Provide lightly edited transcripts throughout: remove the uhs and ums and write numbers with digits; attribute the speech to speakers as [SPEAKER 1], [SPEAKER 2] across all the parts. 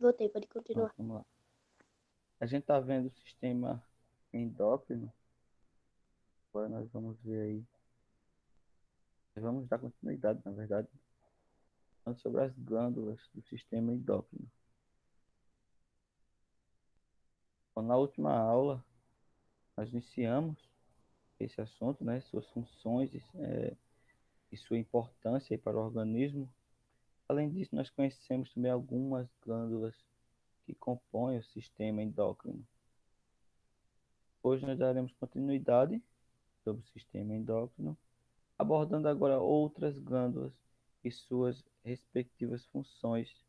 [SPEAKER 1] Voltei, pode
[SPEAKER 2] Pronto,
[SPEAKER 1] continuar.
[SPEAKER 2] vamos lá. A gente está vendo o sistema endócrino. Agora nós vamos ver aí. Vamos dar continuidade, na verdade, falando sobre as glândulas do sistema endócrino. Então, na última aula, nós iniciamos esse assunto, né? Suas funções e sua importância aí para o organismo. Além disso, nós conhecemos também algumas glândulas que compõem o sistema endócrino. Hoje nós daremos continuidade sobre o sistema endócrino, abordando agora outras glândulas e suas respectivas funções,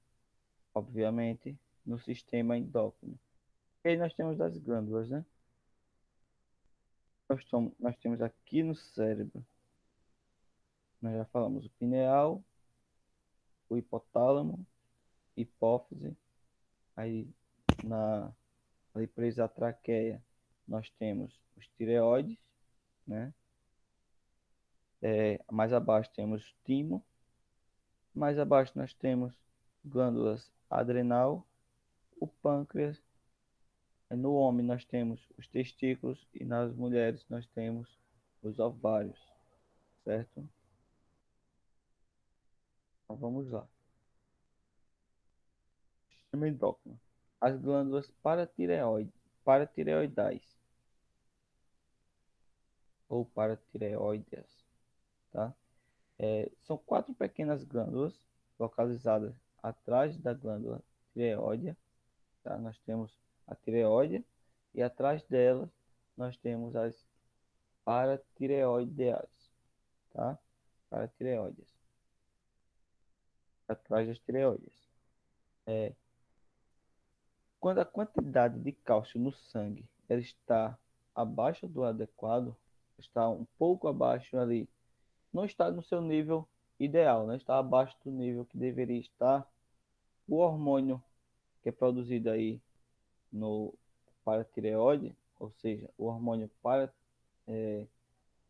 [SPEAKER 2] obviamente, no sistema endócrino. E aí nós temos as glândulas, né? Nós temos aqui no cérebro, nós já falamos o pineal, o hipotálamo, hipófise, aí na ali presa à traqueia nós temos os tireoides, né? Mais abaixo temos o timo, mais abaixo nós temos glândulas adrenal, o pâncreas. No homem nós temos os testículos e nas mulheres nós temos os ovários, certo? Então vamos lá. Sistema endócrino. As glândulas paratireoidais ou paratireoideas, tá? São quatro pequenas glândulas localizadas atrás da glândula tireoide, tá? Nós temos a tireoide e atrás delas nós temos as paratireoideas, tá? Paratireoides, atrás das tireoides. É, quando a quantidade de cálcio no sangue ela está abaixo do adequado, está um pouco abaixo ali, não está no seu nível ideal, né? Está abaixo do nível que deveria estar, o hormônio que é produzido aí no paratireoide, ou seja, o hormônio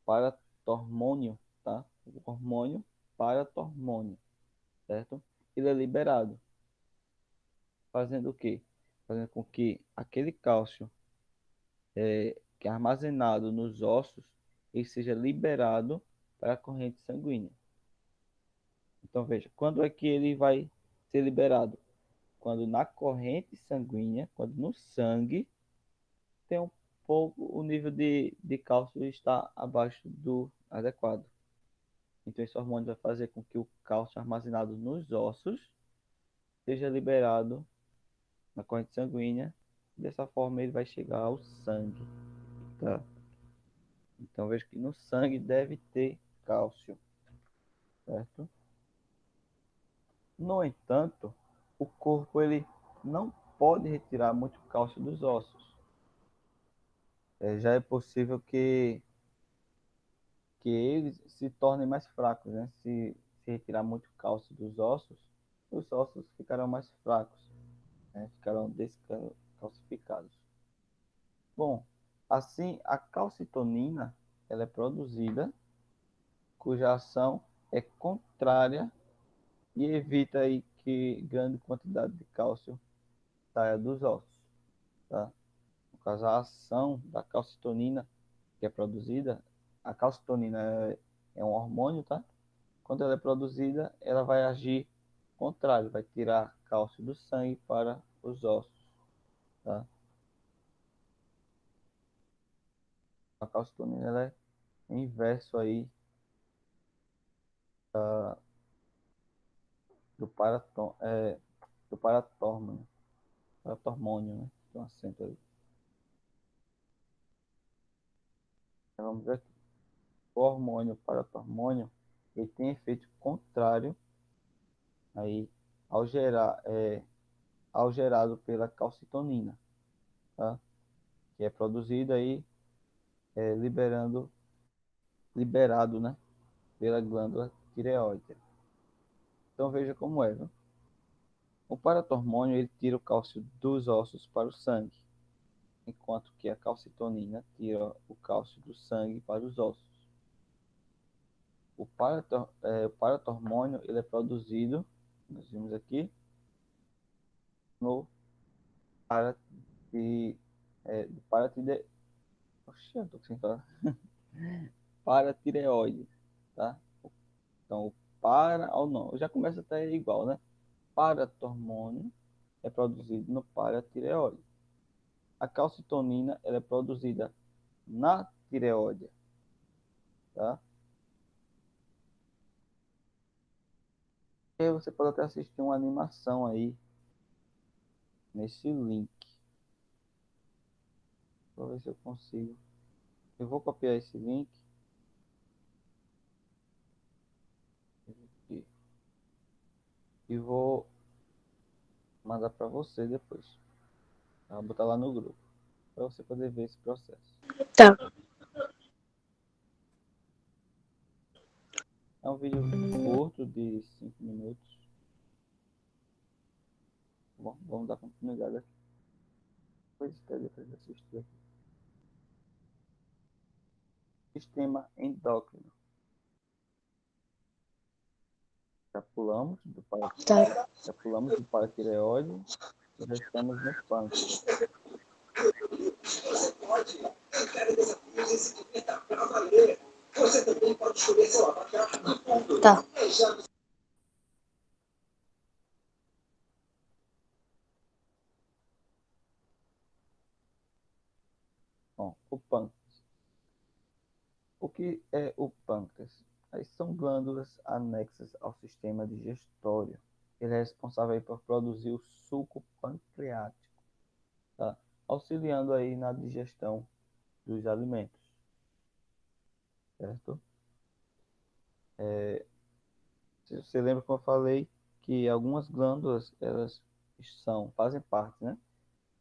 [SPEAKER 2] paratormônio, tá? O hormônio paratormônio, certo? Ele é liberado, fazendo o quê? Fazendo com que aquele cálcio que é armazenado nos ossos ele seja liberado para a corrente sanguínea. Então veja, quando é que ele vai ser liberado? Quando na corrente sanguínea, quando no sangue tem um pouco, o nível de cálcio está abaixo do adequado. Então esse hormônio vai fazer com que o cálcio armazenado nos ossos seja liberado na corrente sanguínea. Dessa forma ele vai chegar ao sangue, tá? Então veja que no sangue deve ter cálcio, certo? No entanto, o corpo ele não pode retirar muito cálcio dos ossos. Já é possível que eles se tornem mais fracos, né? Se retirar muito cálcio dos ossos, os ossos ficarão mais fracos, né? Ficarão descalcificados. Bom, assim a calcitonina ela é produzida, cuja ação é contrária e evita aí que grande quantidade de cálcio saia dos ossos, tá? No caso, a ação da calcitonina que é produzida, a calcitonina é um hormônio, tá? Quando ela é produzida, ela vai agir contrário, vai tirar cálcio do sangue para os ossos, tá? A calcitonina ela é inverso aí do do paratormônio, né? Tem um acento aí. Então, vamos ver aqui. O hormônio paratormônio, ele tem efeito contrário aí ao gerado pela calcitonina, tá? Que é produzida aí liberado, né, pela glândula tireoide. Então veja como é, viu? O paratormônio ele tira o cálcio dos ossos para o sangue, enquanto que a calcitonina tira o cálcio do sangue para os ossos. O paratormônio ele é produzido, nós vimos aqui, no parati, do paratide, oxe, eu tô sem falar. Paratireoide, tá? Então, o para ou não, já começa até igual, né? Paratormônio é produzido no paratireoide. A calcitonina ela é produzida na tireoide, tá? E aí você pode até assistir uma animação aí nesse link. Vou ver se eu consigo. Eu vou copiar esse link e, e vou mandar para você depois. Tá? Vou botar lá no grupo para você poder ver esse processo.
[SPEAKER 1] Tá.
[SPEAKER 2] É um vídeo curto de 5 minutos. Bom, vamos dar continuidade aqui. Depois de assistir aqui. Sistema endócrino.
[SPEAKER 1] Tá.
[SPEAKER 2] Já pulamos do paratireoide e já estamos no pâncreas.
[SPEAKER 1] Tá.
[SPEAKER 2] Bom, o pâncreas. O que é o pâncreas? Aí são glândulas anexas ao sistema digestório. Ele é responsável aí por produzir o suco pancreático, tá? Auxiliando aí na digestão dos alimentos, certo? Se você lembra que eu falei que algumas glândulas elas fazem parte, né,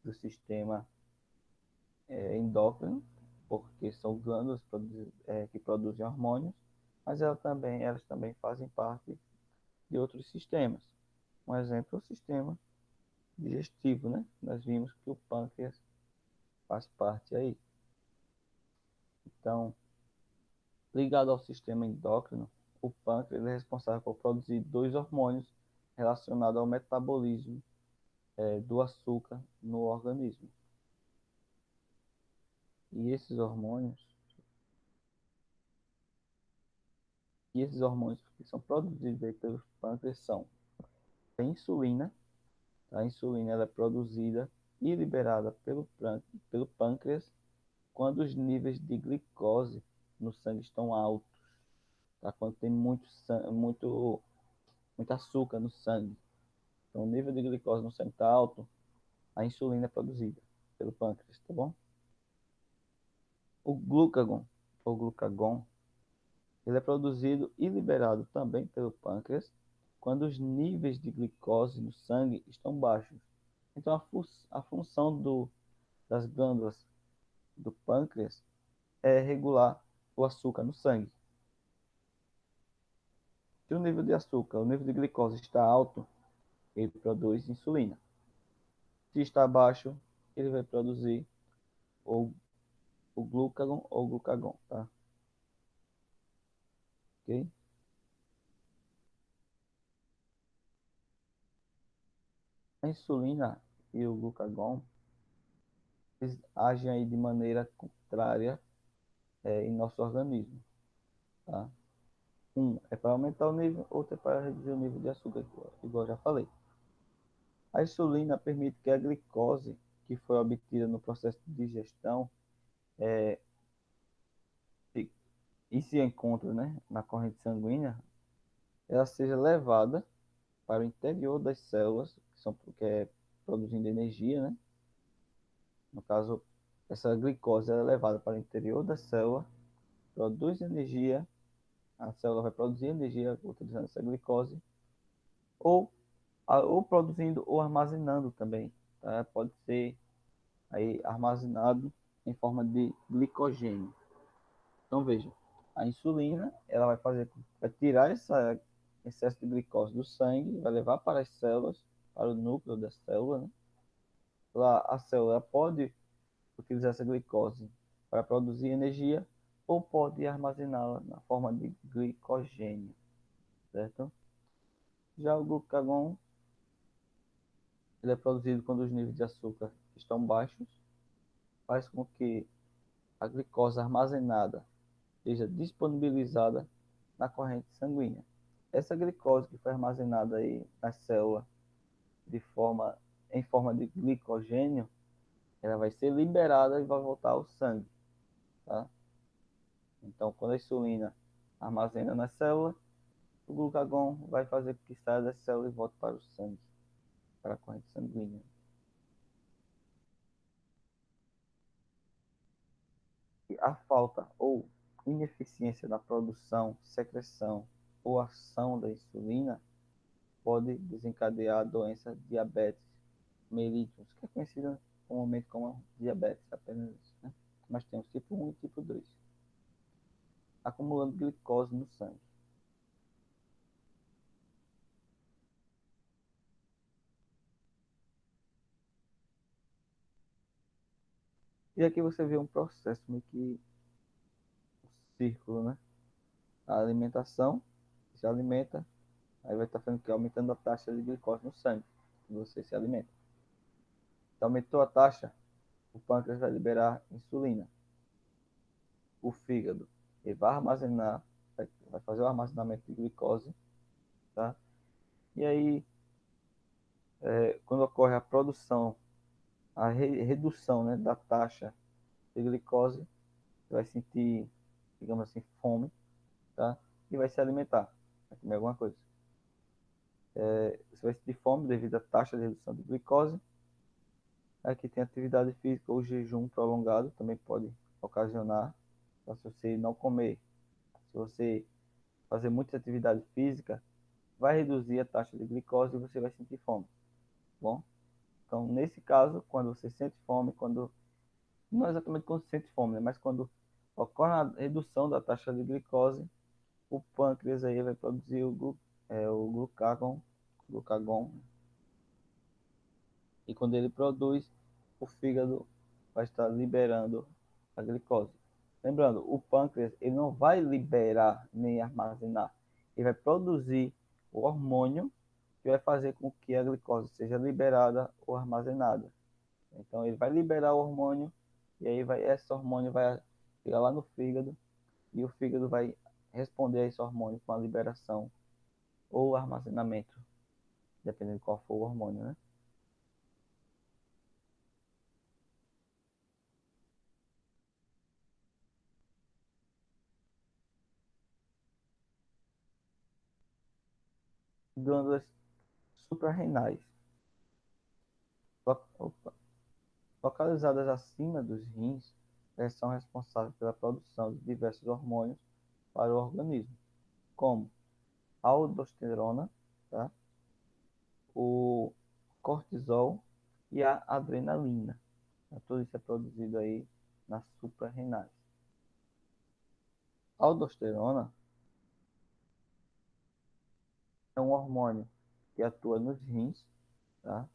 [SPEAKER 2] do sistema endócrino, porque são glândulas que produzem hormônios, mas elas também fazem parte de outros sistemas. Um exemplo é o sistema digestivo, né? Nós vimos que o pâncreas faz parte aí. Então, ligado ao sistema endócrino, o pâncreas é responsável por produzir dois hormônios relacionados ao metabolismo do açúcar no organismo. E esses hormônios que são produzidos aí pelos pâncreas são a insulina. A insulina ela é produzida e liberada pelo pâncreas quando os níveis de glicose no sangue estão altos, tá? Quando tem muito açúcar no sangue. Então, o nível de glicose no sangue está alto, a insulina é produzida pelo pâncreas, tá bom? O glucagon, ou glucagon, ele é produzido e liberado também pelo pâncreas quando os níveis de glicose no sangue estão baixos. Então, a função das glândulas do pâncreas é regular o açúcar no sangue. Se o nível de glicose está alto, ele produz insulina. Se está baixo, ele vai produzir o, o glucagon ou glucagon, tá? Ok? A insulina e o glucagon eles agem aí de maneira contrária em nosso organismo, tá? Um é para aumentar o nível, outro é para reduzir o nível de açúcar, igual eu já falei. A insulina permite que a glicose que foi obtida no processo de digestão e, e se encontra, né, na corrente sanguínea, ela seja levada para o interior das células, que é produzindo energia, né? No caso, essa glicose é levada para o interior da célula, produz energia, a célula vai produzir energia utilizando essa glicose, ou, ou produzindo ou armazenando também, tá? Pode ser aí armazenado em forma de glicogênio. Então veja, a insulina ela vai tirar esse excesso de glicose do sangue, vai levar para as células, para o núcleo da célula, né? Lá a célula pode utilizar essa glicose para produzir energia ou pode armazená-la na forma de glicogênio, certo? Já o glucagon Ele é produzido quando os níveis de açúcar estão baixos, faz com que a glicose armazenada seja disponibilizada na corrente sanguínea. Essa glicose que foi armazenada aí na célula em forma de glicogênio, ela vai ser liberada e vai voltar ao sangue, tá? Então, quando a insulina armazena na célula, o glucagon vai fazer com que saia da célula e volte para o sangue, para a corrente sanguínea. E a falta ou ineficiência na produção, secreção ou ação da insulina pode desencadear a doença diabetes mellitus, que é conhecida comumente como diabetes apenas, né? Mas tem o tipo 1 e tipo 2, acumulando glicose no sangue. E aqui você vê um processo meio que um círculo, né? A alimentação se alimenta, aí vai estar fazendo que aumentando a taxa de glicose no sangue, quando você se alimenta. Então, aumentou a taxa, o pâncreas vai liberar insulina. O fígado ele vai armazenar, vai fazer o armazenamento de glicose, tá? E aí, quando ocorre a produção, a redução, né, da taxa de glicose, você vai sentir, digamos assim, fome, tá? E vai se alimentar, vai comer alguma coisa. Você vai sentir fome devido à taxa de redução de glicose. Aqui tem atividade física ou jejum prolongado, também pode ocasionar, tá? Se você não comer, se você fazer muita atividade física, vai reduzir a taxa de glicose e você vai sentir fome, tá bom? Então, nesse caso, quando você sente fome, não exatamente quando você sente fome, né? Mas quando ocorre a redução da taxa de glicose, o pâncreas aí vai produzir o glucagon, e quando ele produz, o fígado vai estar liberando a glicose. Lembrando, o pâncreas ele não vai liberar nem armazenar, ele vai produzir o hormônio que vai fazer com que a glicose seja liberada ou armazenada. Então ele vai liberar o hormônio e aí esse hormônio vai chegar lá no fígado e o fígado vai responder a esse hormônio com a liberação ou armazenamento, dependendo de qual for o hormônio, né? Glândulas suprarrenais, localizadas acima dos rins, elas são responsáveis pela produção de diversos hormônios para o organismo, como a aldosterona, tá? O cortisol e a adrenalina. Tudo isso é produzido aí nas suprarrenais. A aldosterona é um hormônio que atua nos rins, tá?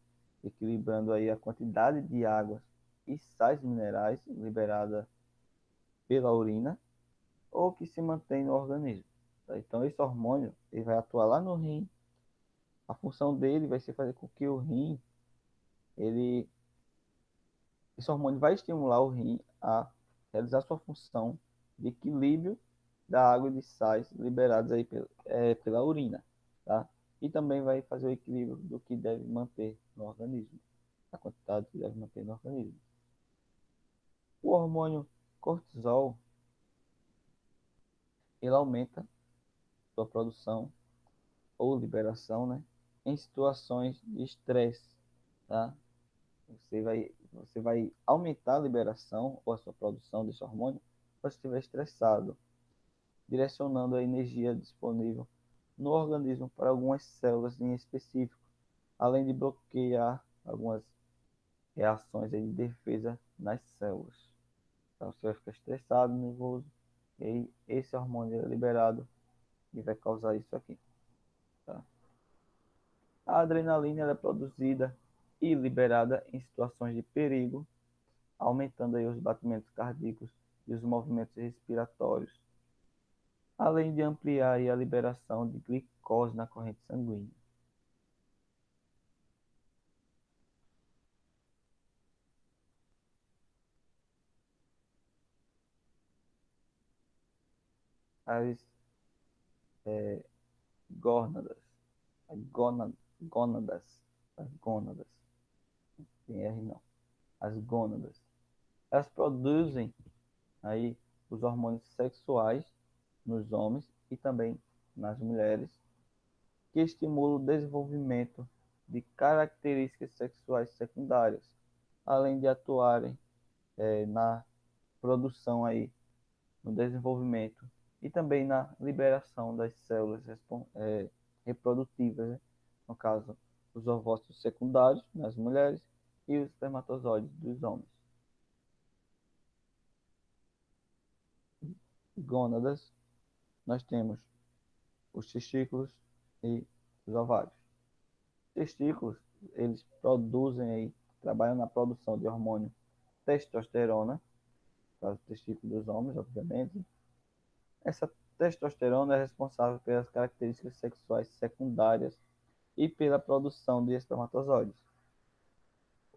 [SPEAKER 2] Equilibrando aí a quantidade de águas e sais minerais liberada pela urina ou que se mantém no organismo, tá? Então esse hormônio ele vai atuar lá no rim. A função dele vai ser fazer com que o rim, ele, esse hormônio vai estimular o rim a realizar sua função de equilíbrio da água e de sais liberados aí pela urina, tá? E também vai fazer o equilíbrio do que deve manter no organismo, a quantidade que deve manter no organismo. O hormônio cortisol, ele aumenta sua produção ou liberação, né, em situações de estresse, tá? Você vai aumentar a liberação ou a sua produção desse hormônio quando estiver estressado, direcionando a energia disponível no organismo para algumas células em específico, além de bloquear algumas reações aí de defesa nas células. Então você vai ficar estressado, nervoso, e aí esse hormônio é liberado e vai causar isso aqui, tá? A adrenalina ela é produzida e liberada em situações de perigo, aumentando aí os batimentos cardíacos e os movimentos respiratórios, além de ampliar aí a liberação de glicose na corrente sanguínea. as gônadas, as gônadas, as gônadas, tem R não, as gônadas. Elas produzem aí os hormônios sexuais nos homens e também nas mulheres, que estimulam o desenvolvimento de características sexuais secundárias, além de atuarem na produção aí, no desenvolvimento e também na liberação das células reprodutivas, né? No caso, os ovócitos secundários nas mulheres e os espermatozoides dos homens. Gônadas, nós temos os testículos e os ovários. Testículos, eles produzem aí, trabalham na produção de hormônio testosterona, para os testículos dos homens, obviamente. Essa testosterona é responsável pelas características sexuais secundárias e pela produção de espermatozoides.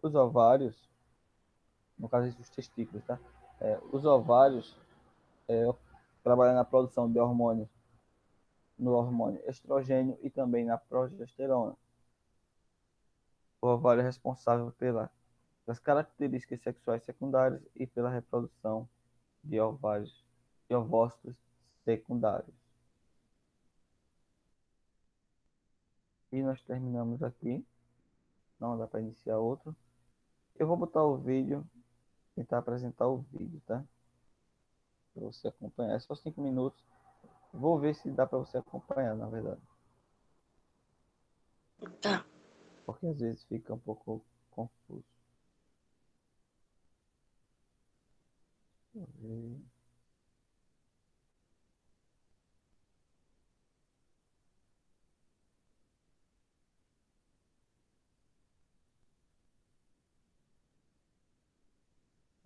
[SPEAKER 2] Os ovários, no caso dos testículos, tá? Os ovários trabalham na produção de hormônios, no hormônio estrogênio e também na progesterona. O ovário é responsável pelas características sexuais secundárias e pela reprodução de ovários e ovócitos secundários. E nós terminamos aqui. Não dá para iniciar outro. Eu vou botar o vídeo, tentar apresentar o vídeo, tá? Para você acompanhar. É só 5 minutos. Vou ver se dá para você acompanhar, na verdade.
[SPEAKER 1] Tá.
[SPEAKER 2] Porque às vezes fica um pouco confuso. Deixa eu ver.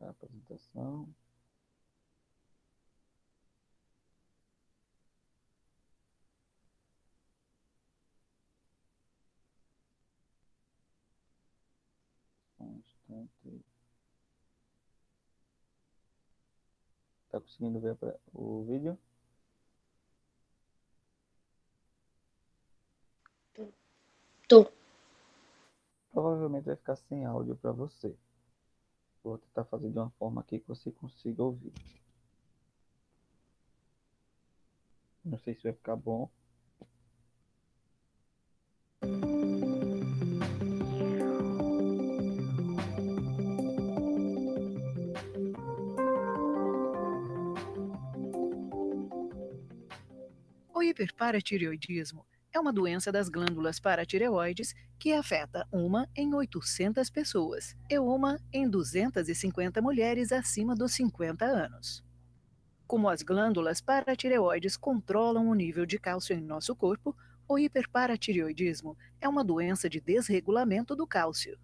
[SPEAKER 2] A apresentação. Um instante. Tá conseguindo ver o vídeo?
[SPEAKER 1] Tô.
[SPEAKER 2] Provavelmente vai ficar sem áudio para você. Vou tentar fazer de uma forma aqui que você consiga ouvir. Não sei se vai ficar bom.
[SPEAKER 3] O hiperparatireoidismo é uma doença das glândulas paratireoides que afeta uma em 800 pessoas e uma em 250 mulheres acima dos 50 anos. Como as glândulas paratireoides controlam o nível de cálcio em nosso corpo, o hiperparatireoidismo é uma doença de desregulamento do cálcio.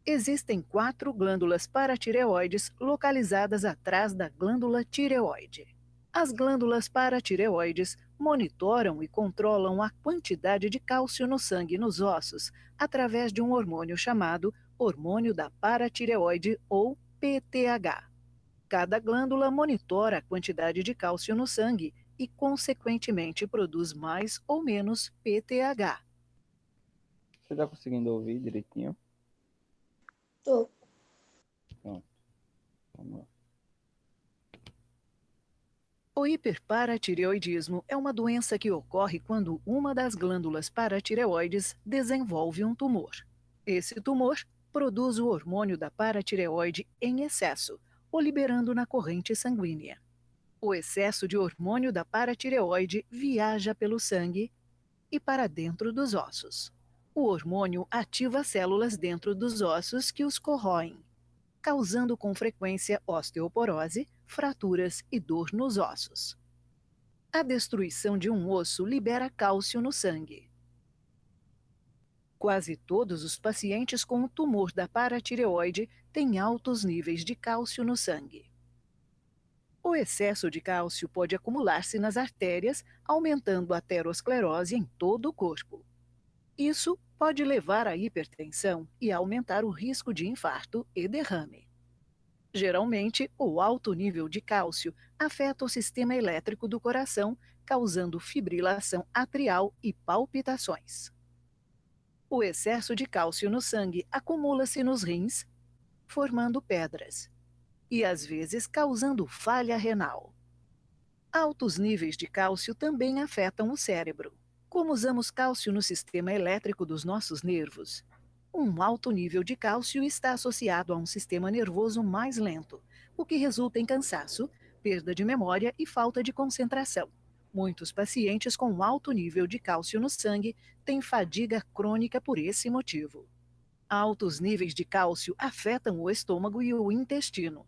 [SPEAKER 3] Existem 4 glândulas paratireoides localizadas atrás da glândula tireoide. As glândulas paratireoides monitoram e controlam a quantidade de cálcio no sangue e nos ossos através de um hormônio chamado hormônio da paratireoide ou PTH. Cada glândula monitora a quantidade de cálcio no sangue e, consequentemente, produz mais ou menos PTH.
[SPEAKER 2] Você está conseguindo ouvir direitinho?
[SPEAKER 1] Tô.
[SPEAKER 2] Pronto. Vamos lá.
[SPEAKER 3] O hiperparatireoidismo é uma doença que ocorre quando uma das glândulas paratireoides desenvolve um tumor. Esse tumor produz o hormônio da paratireoide em excesso, ou liberando na corrente sanguínea. O excesso de hormônio da paratireoide viaja pelo sangue e para dentro dos ossos. O hormônio ativa células dentro dos ossos que os corroem, causando com frequência osteoporose, fraturas e dor nos ossos. A destruição de um osso libera cálcio no sangue. Quase todos os pacientes com o tumor da paratireoide têm altos níveis de cálcio no sangue. O excesso de cálcio pode acumular-se nas artérias, aumentando a aterosclerose em todo o corpo. Isso pode levar à hipertensão e aumentar o risco de infarto e derrame. Geralmente, o alto nível de cálcio afeta o sistema elétrico do coração, causando fibrilação atrial e palpitações. O excesso de cálcio no sangue acumula-se nos rins, formando pedras, e às vezes causando falha renal. Altos níveis de cálcio também afetam o cérebro. Como usamos cálcio no sistema elétrico dos nossos nervos? Um alto nível de cálcio está associado a um sistema nervoso mais lento, o que resulta em cansaço, perda de memória e falta de concentração. Muitos pacientes com alto nível de cálcio no sangue têm fadiga crônica por esse motivo. Altos níveis de cálcio afetam o estômago e o intestino,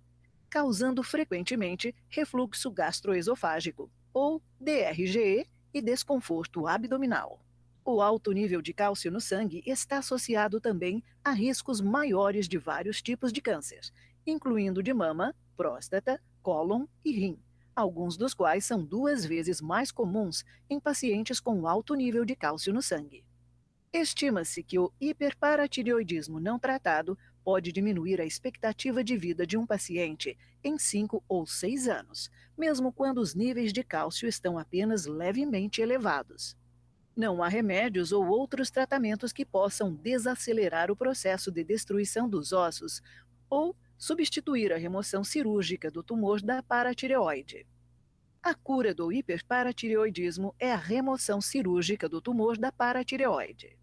[SPEAKER 3] causando frequentemente refluxo gastroesofágico, ou DRGE, e desconforto abdominal. O alto nível de cálcio no sangue está associado também a riscos maiores de vários tipos de câncer, incluindo de mama, próstata, cólon e rim, alguns dos quais são 2 vezes mais comuns em pacientes com alto nível de cálcio no sangue. Estima-se que o hiperparatireoidismo não tratado pode diminuir a expectativa de vida de um paciente em 5 ou 6 anos, mesmo quando os níveis de cálcio estão apenas levemente elevados. Não há remédios ou outros tratamentos que possam desacelerar o processo de destruição dos ossos ou substituir a remoção cirúrgica do tumor da paratireoide. A cura do hiperparatireoidismo é a remoção cirúrgica do tumor da paratireoide.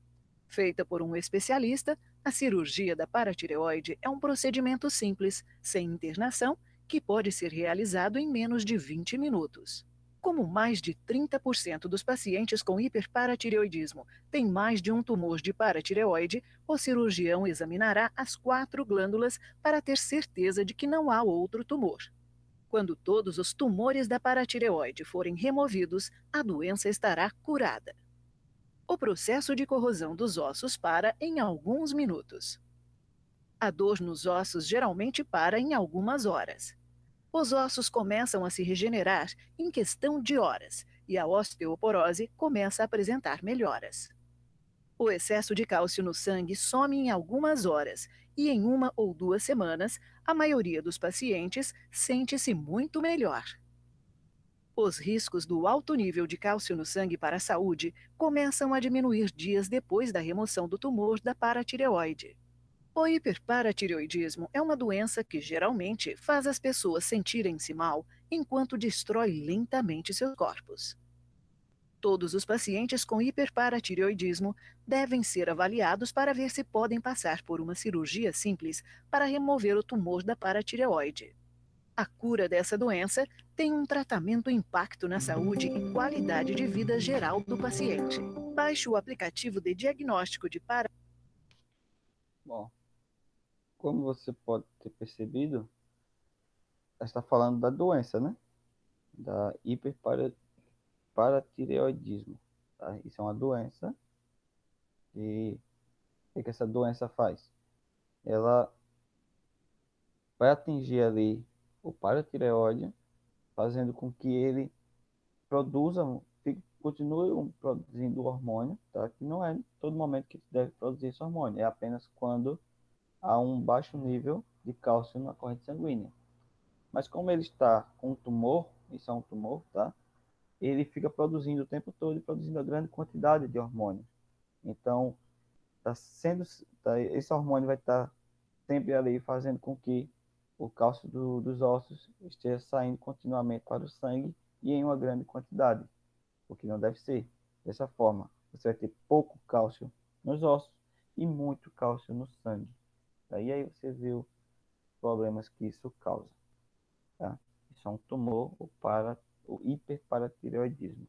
[SPEAKER 3] Feita por um especialista, a cirurgia da paratireoide é um procedimento simples, sem internação, que pode ser realizado em menos de 20 minutos. Como mais de 30% dos pacientes com hiperparatireoidismo têm mais de um tumor de paratireoide, o cirurgião examinará as 4 glândulas para ter certeza de que não há outro tumor. Quando todos os tumores da paratireoide forem removidos, a doença estará curada. O processo de corrosão dos ossos para em alguns minutos. A dor nos ossos geralmente para em algumas horas. Os ossos começam a se regenerar em questão de horas e a osteoporose começa a apresentar melhoras. O excesso de cálcio no sangue some em algumas horas e em 1 ou 2 semanas, a maioria dos pacientes sente-se muito melhor. Os riscos do alto nível de cálcio no sangue para a saúde começam a diminuir dias depois da remoção do tumor da paratireoide. O hiperparatireoidismo é uma doença que geralmente faz as pessoas sentirem-se mal enquanto destrói lentamente seus corpos. Todos os pacientes com hiperparatireoidismo devem ser avaliados para ver se podem passar por uma cirurgia simples para remover o tumor da paratireoide. A cura dessa doença tem um tratamento impacto na saúde e qualidade de vida geral do paciente. Baixe o aplicativo de diagnóstico de
[SPEAKER 2] Bom, como você pode ter percebido, está falando da doença, né? Da hiperparatireoidismo. Tá? Isso é uma doença. E o que essa doença faz? Ela vai atingir ali o paratireoide, fazendo com que ele produza, continue produzindo o hormônio, tá? Que não é todo momento que deve produzir esse hormônio, é apenas quando há um baixo nível de cálcio na corrente sanguínea. Mas como ele está com um tumor, isso é um tumor, tá? Ele fica produzindo o tempo todo, produzindo a grande quantidade de hormônio. Então, esse hormônio vai estar sempre ali fazendo com que o cálcio dos ossos esteja saindo continuamente para o sangue e em uma grande quantidade, o que não deve ser. Dessa forma, você vai ter pouco cálcio nos ossos e muito cálcio no sangue. Daí aí você vê os problemas que isso causa. Tá? Isso é um tumor, o hiperparatireoidismo.